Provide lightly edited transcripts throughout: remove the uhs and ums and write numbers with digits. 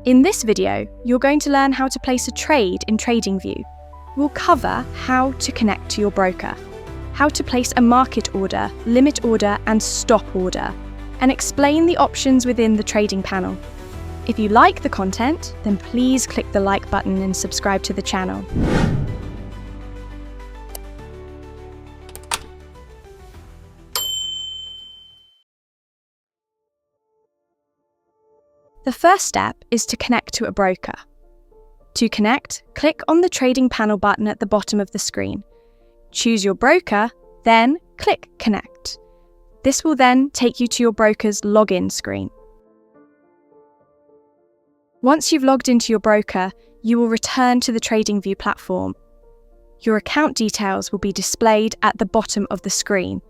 In this video, you're going to learn how to place a trade in TradingView. We'll cover how to connect to your broker, how to place a market order, limit order, and stop order, and explain the options within the trading panel. If you like the content, then please click the like button and subscribe to the channel. The first step is to connect to a broker. To connect, click on the trading panel button at the bottom of the screen. Choose your broker, then click Connect. This will then take you to your broker's login screen. Once you've logged into your broker, you will return to the TradingView platform. Your account details will be displayed at the bottom of the screen.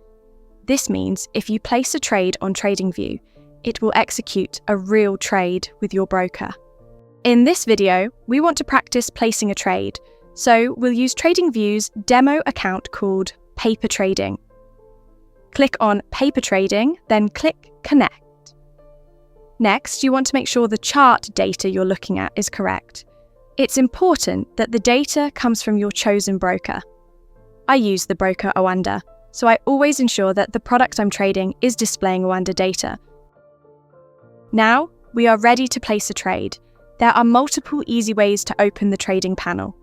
This means if you place a trade on TradingView, it will execute a real trade with your broker. In this video, we want to practice placing a trade, so we'll use TradingView's demo account called Paper Trading. Click on Paper Trading, then click Connect. Next, you want to make sure the chart data you're looking at is correct. It's important that the data comes from your chosen broker. I use the broker Oanda, so I always ensure that the product I'm trading is displaying Oanda data. Now, we are ready to place a trade. There are multiple easy ways to open the trading panel.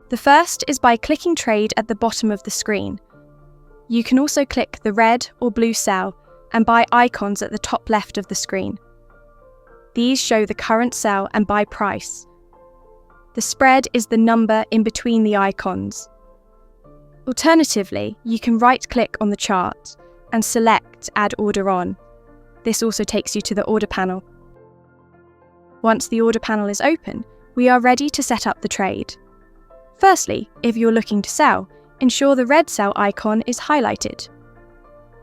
The first is by clicking Trade at the bottom of the screen. You can also click the red or blue cell and buy icons at the top left of the screen. These show the current sell and buy price. The spread is the number in between the icons. Alternatively, you can right-click on the chart and select Add Order On. This also takes you to the order panel. Once the order panel is open, we are ready to set up the trade. Firstly, if you're looking to sell, ensure the red sell icon is highlighted.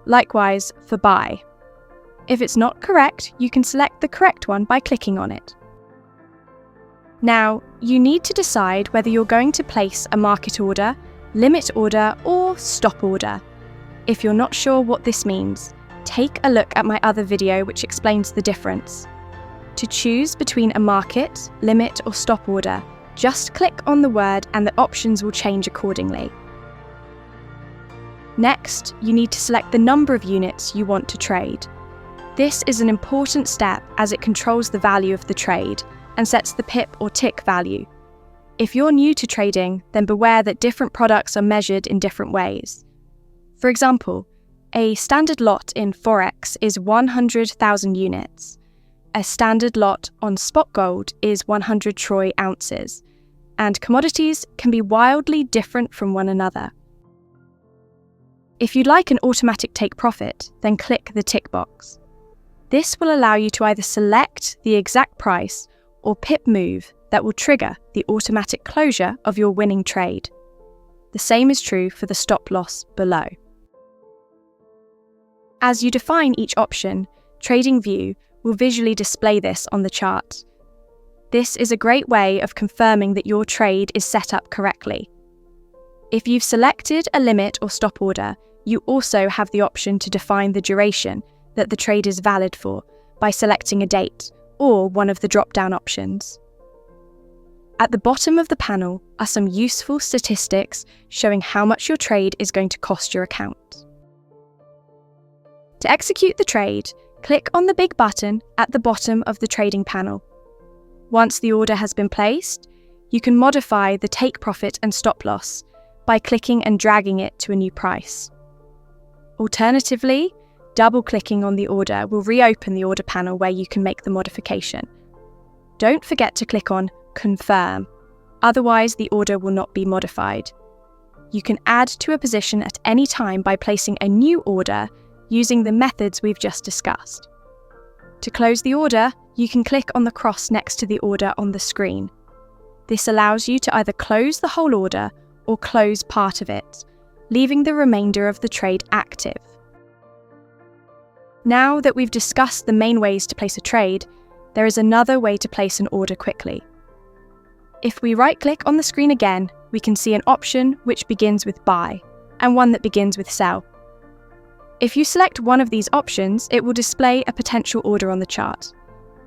Likewise for buy. If it's not correct, you can select the correct one by clicking on it. Now, you need to decide whether you're going to place a market order, limit order, or stop order. If you're not sure what this means, take a look at my other video which explains the difference. To choose between a market, limit, or stop order, just click on the word and the options will change accordingly. Next, you need to select the number of units you want to trade. This is an important step as it controls the value of the trade and sets the pip or tick value. If you're new to trading, then beware that different products are measured in different ways. For example, a standard lot in Forex is 100,000 units. A standard lot on spot gold is 100 troy ounces, and commodities can be wildly different from one another. If you'd like an automatic take profit, then click the tick box. This will allow you to either select the exact price or pip move that will trigger the automatic closure of your winning trade. The same is true for the stop loss below. As you define each option, TradingView will visually display this on the chart. This is a great way of confirming that your trade is set up correctly. If you've selected a limit or stop order, you also have the option to define the duration that the trade is valid for by selecting a date or one of the drop-down options. At the bottom of the panel are some useful statistics showing how much your trade is going to cost your account. To execute the trade, click on the big button at the bottom of the trading panel. Once the order has been placed, you can modify the take profit and stop loss by clicking and dragging it to a new price. Alternatively, double-clicking on the order will reopen the order panel where you can make the modification. Don't forget to click on Confirm, otherwise the order will not be modified. You can add to a position at any time by placing a new order using the methods we've just discussed. To close the order, you can click on the cross next to the order on the screen. This allows you to either close the whole order or close part of it, leaving the remainder of the trade active. Now that we've discussed the main ways to place a trade, there is another way to place an order quickly. If we right-click on the screen again, we can see an option which begins with buy and one that begins with sell. If you select one of these options, it will display a potential order on the chart.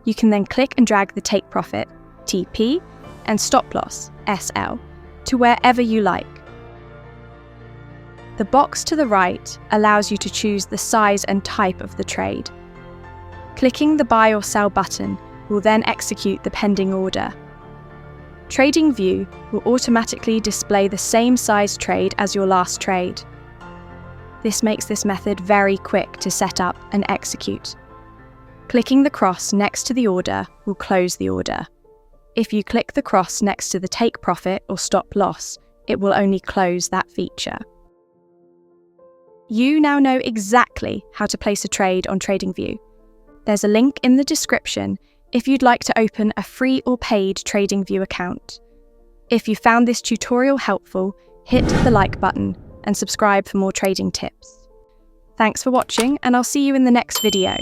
You can then click and drag the take profit, TP, and stop loss, SL, to wherever you like. The box to the right allows you to choose the size and type of the trade. Clicking the buy or sell button will then execute the pending order. TradingView will automatically display the same size trade as your last trade. This makes this method very quick to set up and execute. Clicking the cross next to the order will close the order. If you click the cross next to the take profit or stop loss, it will only close that feature. You now know exactly how to place a trade on TradingView. There's a link in the description if you'd like to open a free or paid TradingView account. If you found this tutorial helpful, hit the like button and subscribe for more trading tips. Thanks for watching, and I'll see you in the next video.